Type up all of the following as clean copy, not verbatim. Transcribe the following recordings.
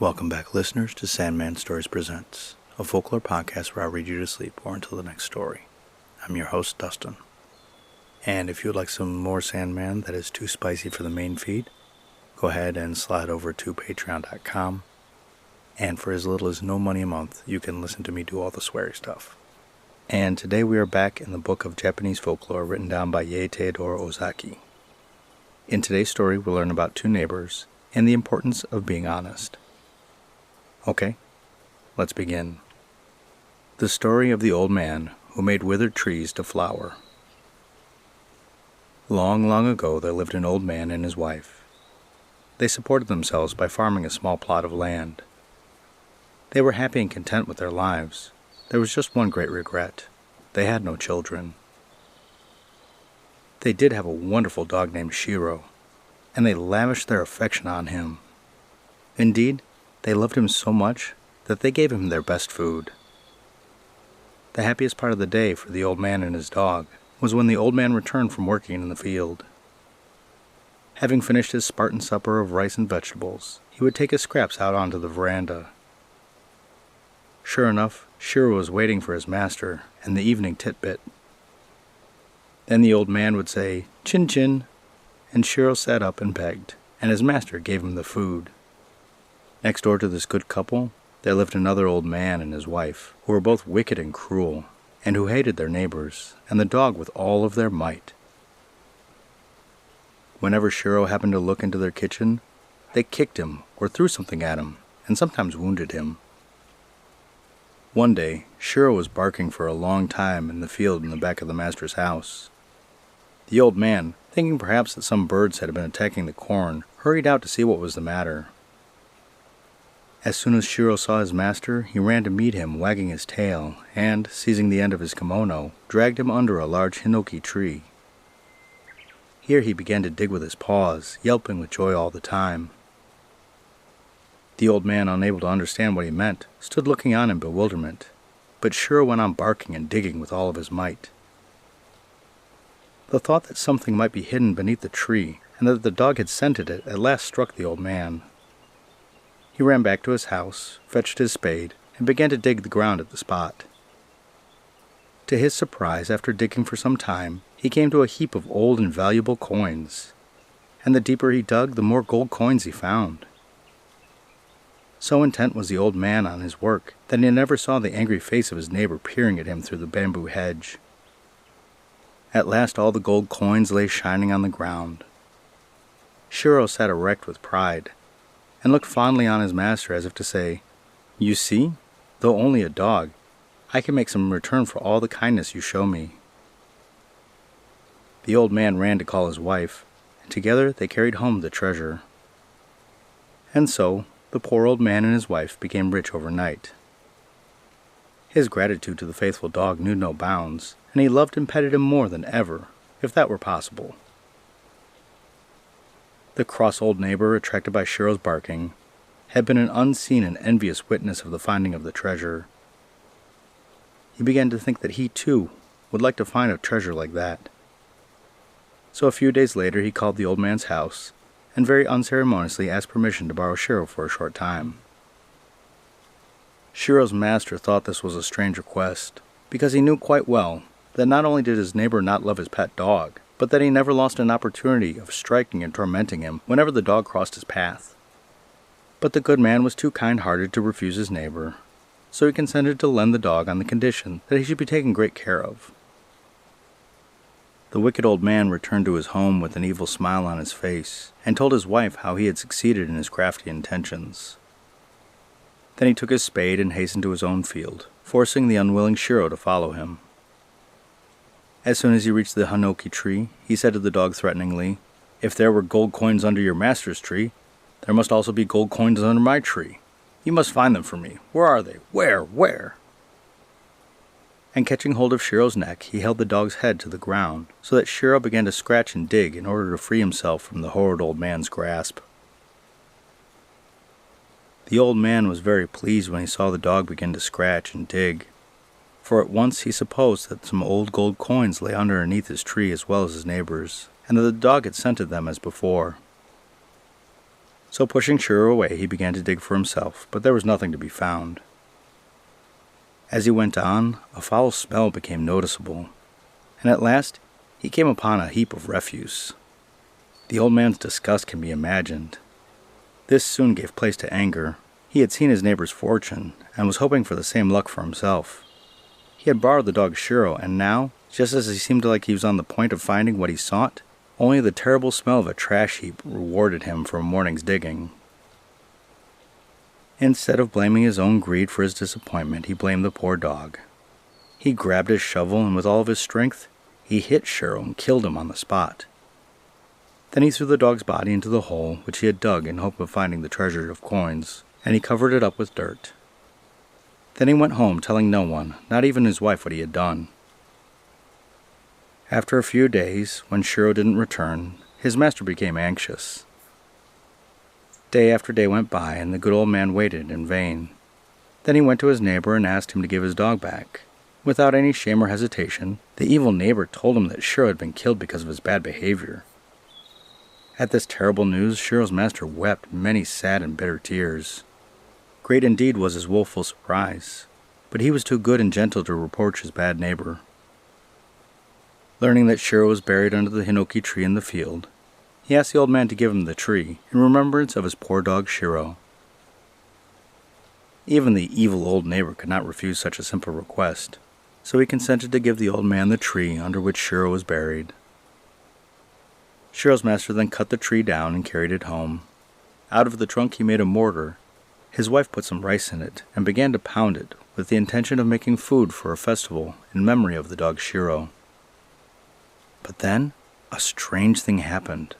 Welcome back, listeners, to Sandman Stories Presents, a folklore podcast where I read you to sleep or until the next story. I'm your host, Dustin. And if you would like some more Sandman that is too spicy for the main feed, go ahead and slide over to patreon.com. And for as little as no money a month, you can listen to me do all the sweary stuff. And today we are back in the book of Japanese folklore written down by Yae Teodoro Ozaki. In today's story, we'll learn about two neighbors and the importance of being honest. Okay, let's begin. The story of the old man who made withered trees to flower. Long, long ago there lived an old man and his wife. They supported themselves by farming a small plot of land. They were happy and content with their lives. There was just one great regret. They had no children. They did have a wonderful dog named Shiro, and they lavished their affection on him. Indeed, they loved him so much that they gave him their best food. The happiest part of the day for the old man and his dog was when the old man returned from working in the field. Having finished his Spartan supper of rice and vegetables, he would take his scraps out onto the veranda. Sure enough, Shiro was waiting for his master and the evening titbit. Then the old man would say, "Chin chin," and Shiro sat up and begged, and his master gave him the food. Next door to this good couple, there lived another old man and his wife, who were both wicked and cruel, and who hated their neighbors, and the dog with all of their might. Whenever Shiro happened to look into their kitchen, they kicked him or threw something at him, and sometimes wounded him. One day, Shiro was barking for a long time in the field in the back of the master's house. The old man, thinking perhaps that some birds had been attacking the corn, hurried out to see what was the matter. As soon as Shiro saw his master, he ran to meet him, wagging his tail, and, seizing the end of his kimono, dragged him under a large hinoki tree. Here he began to dig with his paws, yelping with joy all the time. The old man, unable to understand what he meant, stood looking on in bewilderment, but Shiro went on barking and digging with all of his might. The thought that something might be hidden beneath the tree, and that the dog had scented it, at last struck the old man. He ran back to his house, fetched his spade, and began to dig the ground at the spot. To his surprise, after digging for some time, he came to a heap of old and valuable coins, and the deeper he dug, the more gold coins he found. So intent was the old man on his work that he never saw the angry face of his neighbor peering at him through the bamboo hedge. At last all the gold coins lay shining on the ground. Shiro sat erect with pride, and looked fondly on his master as if to say, "You see, though only a dog, I can make some return for all the kindness you show me." The old man ran to call his wife, and together they carried home the treasure. And so, the poor old man and his wife became rich overnight. His gratitude to the faithful dog knew no bounds, and he loved and petted him more than ever, if that were possible. The cross old neighbor, attracted by Shiro's barking, had been an unseen and envious witness of the finding of the treasure. He began to think that he, too, would like to find a treasure like that. So a few days later he called the old man's house, and very unceremoniously asked permission to borrow Shiro for a short time. Shiro's master thought this was a strange request, because he knew quite well that not only did his neighbor not love his pet dog, but that he never lost an opportunity of striking and tormenting him whenever the dog crossed his path. But the good man was too kind-hearted to refuse his neighbor, so he consented to lend the dog on the condition that he should be taken great care of. The wicked old man returned to his home with an evil smile on his face, and told his wife how he had succeeded in his crafty intentions. Then he took his spade and hastened to his own field, forcing the unwilling Shiro to follow him. As soon as he reached the hinoki tree, he said to the dog threateningly, "If there were gold coins under your master's tree, there must also be gold coins under my tree. You must find them for me. Where are they? Where?" And catching hold of Shiro's neck, he held the dog's head to the ground, so that Shiro began to scratch and dig in order to free himself from the horrid old man's grasp. The old man was very pleased when he saw the dog begin to scratch and dig, for at once he supposed that some old gold coins lay underneath his tree as well as his neighbor's, and that the dog had scented them as before. So pushing Shiro away, he began to dig for himself, but there was nothing to be found. As he went on, a foul smell became noticeable, and at last he came upon a heap of refuse. The old man's disgust can be imagined. This soon gave place to anger. He had seen his neighbor's fortune, and was hoping for the same luck for himself. He had borrowed the dog Shiro, and now, just as he seemed like he was on the point of finding what he sought, only the terrible smell of a trash heap rewarded him for a morning's digging. Instead of blaming his own greed for his disappointment, he blamed the poor dog. He grabbed his shovel, and with all of his strength, he hit Shiro and killed him on the spot. Then he threw the dog's body into the hole which he had dug in hope of finding the treasure of coins, and he covered it up with dirt. Then he went home, telling no one, not even his wife, what he had done. After a few days, when Shiro didn't return, his master became anxious. Day after day went by, and the good old man waited in vain. Then he went to his neighbor and asked him to give his dog back. Without any shame or hesitation, the evil neighbor told him that Shiro had been killed because of his bad behavior. At this terrible news, Shiro's master wept many sad and bitter tears. Great indeed was his woeful surprise, but he was too good and gentle to reproach his bad neighbor. Learning that Shiro was buried under the hinoki tree in the field, he asked the old man to give him the tree in remembrance of his poor dog Shiro. Even the evil old neighbor could not refuse such a simple request, so he consented to give the old man the tree under which Shiro was buried. Shiro's master then cut the tree down and carried it home. Out of the trunk he made a mortar. His wife put some rice in it and began to pound it with the intention of making food for a festival in memory of the dog Shiro. But then a strange thing happened.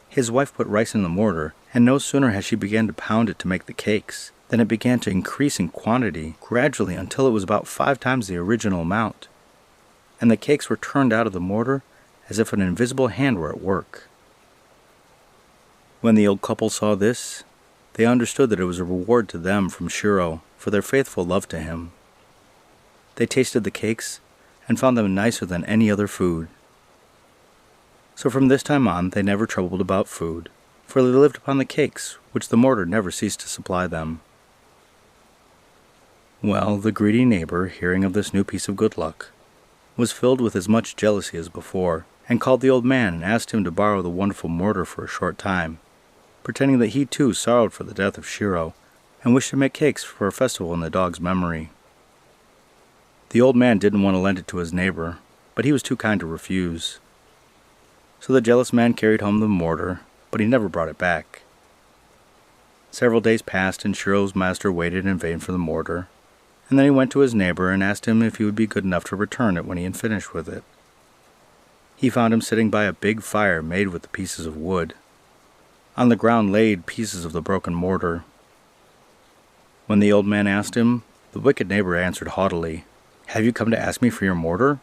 His wife put rice in the mortar, and no sooner had she begun to pound it to make the cakes than it began to increase in quantity gradually until it was about 5 times the original amount, and the cakes were turned out of the mortar as if an invisible hand were at work. When the old couple saw this, they understood that it was a reward to them from Shiro for their faithful love to him. They tasted the cakes and found them nicer than any other food. So from this time on, they never troubled about food, for they lived upon the cakes, which the mortar never ceased to supply them. Well, the greedy neighbor, hearing of this new piece of good luck, was filled with as much jealousy as before, and called the old man and asked him to borrow the wonderful mortar for a short time, pretending that he too sorrowed for the death of Shiro, and wished to make cakes for a festival in the dog's memory. The old man didn't want to lend it to his neighbor, but he was too kind to refuse. So the jealous man carried home the mortar, but he never brought it back. Several days passed, and Shiro's master waited in vain for the mortar, and then he went to his neighbor and asked him if he would be good enough to return it when he had finished with it. He found him sitting by a big fire made with the pieces of wood. On the ground laid pieces of the broken mortar. When the old man asked him, the wicked neighbor answered haughtily, "Have you come to ask me for your mortar?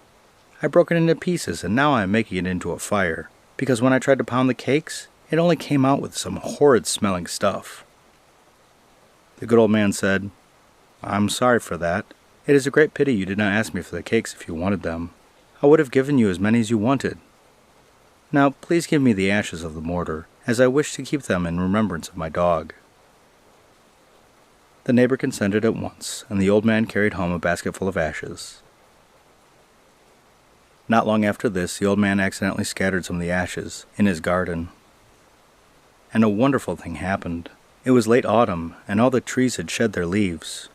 I broke it into pieces, and now I am making it into a fire, because when I tried to pound the cakes, it only came out with some horrid-smelling stuff." The good old man said, "I'm sorry for that. It is a great pity you did not ask me for the cakes if you wanted them. I would have given you as many as you wanted. Now please give me the ashes of the mortar, as I wish to keep them in remembrance of my dog." The neighbor consented at once, and the old man carried home a basket full of ashes. Not long after this, the old man accidentally scattered some of the ashes in his garden. And a wonderful thing happened. It was late autumn, and all the trees had shed their leaves.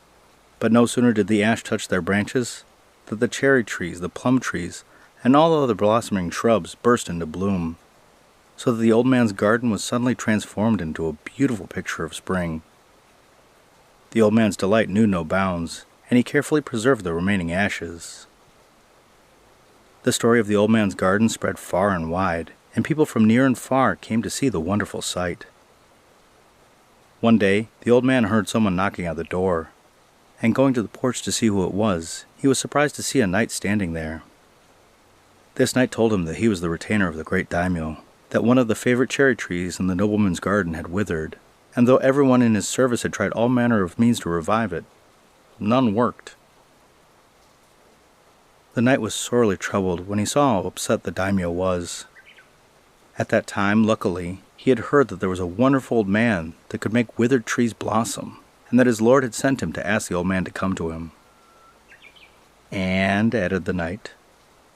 But no sooner did the ash touch their branches, that the cherry trees, the plum trees, and all the other blossoming shrubs burst into bloom, so that the old man's garden was suddenly transformed into a beautiful picture of spring. The old man's delight knew no bounds, and he carefully preserved the remaining ashes. The story of the old man's garden spread far and wide, and people from near and far came to see the wonderful sight. One day, the old man heard someone knocking at the door, and going to the porch to see who it was, he was surprised to see a knight standing there. This knight told him that he was the retainer of the great daimyo, that one of the favorite cherry trees in the nobleman's garden had withered, and though everyone in his service had tried all manner of means to revive it, none worked. The knight was sorely troubled when he saw how upset the daimyo was. At that time, luckily, He had heard that there was a wonderful old man that could make withered trees blossom, and that his lord had sent him to ask the old man to come to him. "And," added the knight,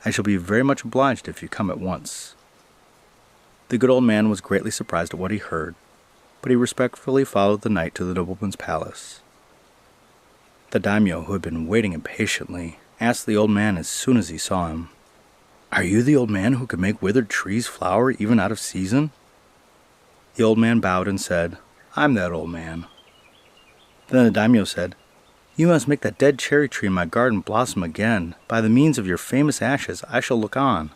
"I shall be very much obliged if you come at once." The good old man was greatly surprised at what he heard, but he respectfully followed the knight to the nobleman's palace. The daimyo, who had been waiting impatiently, asked the old man as soon as he saw him, "Are you the old man who could make withered trees flower even out of season?" The old man bowed and said, "I'm that old man." Then the daimyo said, "You must make that dead cherry tree in my garden blossom again. By the means of your famous ashes, I shall look on."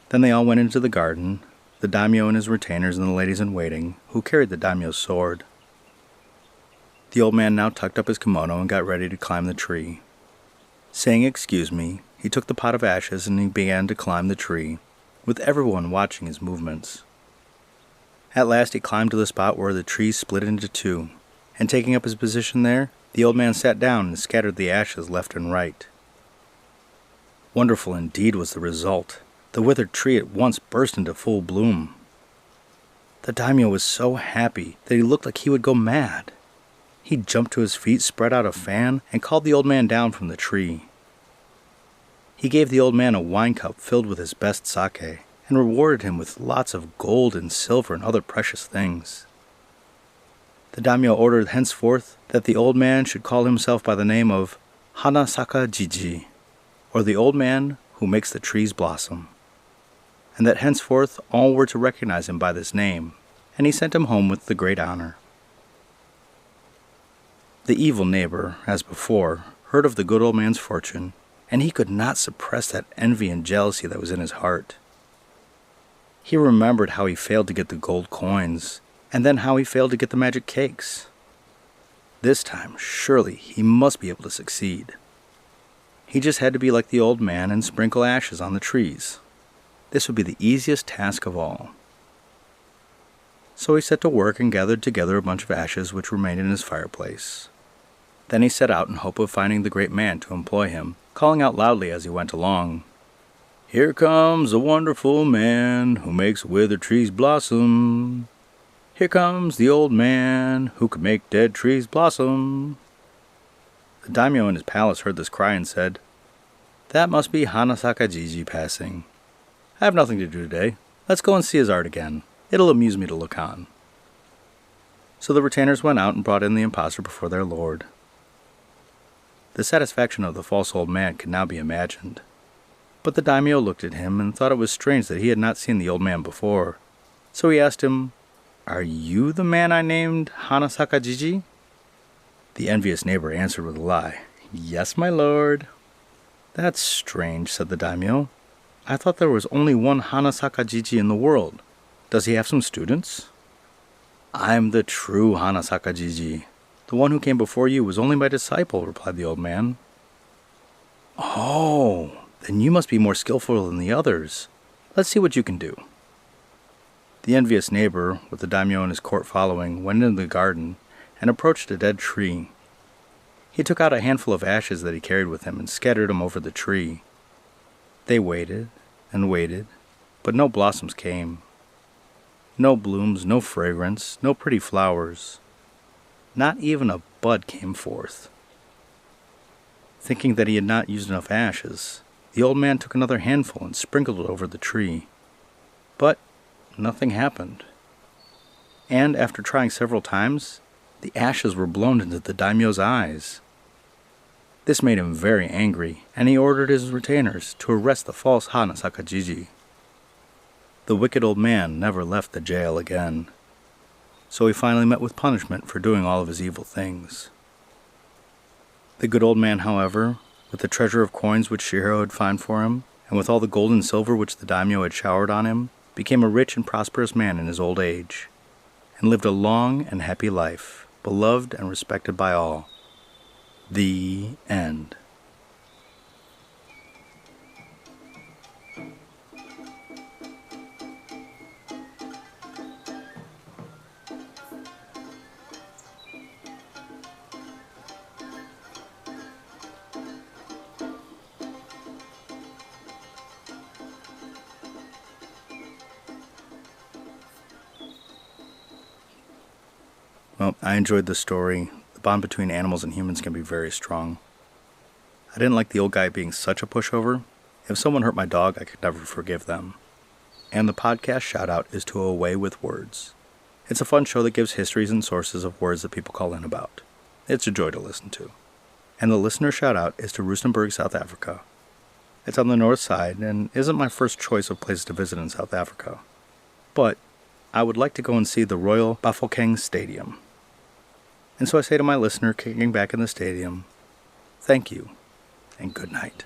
Then they all went into the garden, the daimyo and his retainers and the ladies in waiting, who carried the daimyo's sword. The old man now tucked up his kimono and got ready to climb the tree. Saying "excuse me," he took the pot of ashes and he began to climb the tree, with everyone watching his movements. At last he climbed to the spot where the tree split into two, and taking up his position there, the old man sat down and scattered the ashes left and right. Wonderful indeed was the result. The withered tree at once burst into full bloom. The daimyo was so happy that he looked like he would go mad. He jumped to his feet, spread out a fan, and called the old man down from the tree. He gave the old man a wine cup filled with his best sake, and rewarded him with lots of gold and silver and other precious things. The daimyo ordered henceforth that the old man should call himself by the name of Hanasaka Jiji, or the old man who makes the trees blossom, and that henceforth all were to recognize him by this name, and he sent him home with the great honor. The evil neighbor, as before, heard of the good old man's fortune, and he could not suppress that envy and jealousy that was in his heart. He remembered how he failed to get the gold coins, and then how he failed to get the magic cakes. This time, surely, he must be able to succeed. He just had to be like the old man and sprinkle ashes on the trees. This would be the easiest task of all. So he set to work and gathered together a bunch of ashes which remained in his fireplace. Then he set out in hope of finding the great man to employ him, calling out loudly as he went along, "Here comes a wonderful man who makes withered trees blossom. Here comes the old man who could make dead trees blossom." The daimyo in his palace heard this cry and said, "That must be Hanasaka Jiji passing. I have nothing to do today. Let's go and see his art again. It'll amuse me to look on." So the retainers went out and brought in the impostor before their lord. The satisfaction of the false old man could now be imagined. But the daimyo looked at him and thought it was strange that he had not seen the old man before. So he asked him, "Are you the man I named Hanasaka Jiji?" The envious neighbor answered with a lie, "Yes, my lord." "That's strange," said the daimyo. "I thought there was only one Hanasaka Jiji in the world. Does he have some students?" "I'm the true Hanasaka Jiji. The one who came before you was only my disciple," replied the old man. "Oh, then you must be more skillful than the others. Let's see what you can do." The envious neighbor, with the daimyo and his court following, went into the garden and approached a dead tree. He took out a handful of ashes that he carried with him and scattered them over the tree. They waited and waited, but no blossoms came. No blooms, no fragrance, no pretty flowers. Not even a bud came forth. Thinking that he had not used enough ashes, the old man took another handful and sprinkled it over the tree. But nothing happened. And after trying several times, the ashes were blown into the daimyo's eyes. This made him very angry, and he ordered his retainers to arrest the false Hanasaka Jiji. The wicked old man never left the jail again, so he finally met with punishment for doing all of his evil things. The good old man, however, with the treasure of coins which Shihiro had found for him, and with all the gold and silver which the daimyo had showered on him, became a rich and prosperous man in his old age, and lived a long and happy life, beloved and respected by all. The end. Well, I enjoyed the story. The bond between animals and humans can be very strong. I didn't like the old guy being such a pushover. If someone hurt my dog, I could never forgive them. And the podcast Shoutout is to A Way with Words. It's a fun show that gives histories and sources of words that people call in about. It's a joy to listen to. And the listener shoutout is to Rustenburg, South Africa. It's on the north side and isn't my first choice of places to visit in South Africa. But I would like to go and see the Royal Bafokeng Stadium. And so I say to my listener kicking back in the stadium, thank you and good night.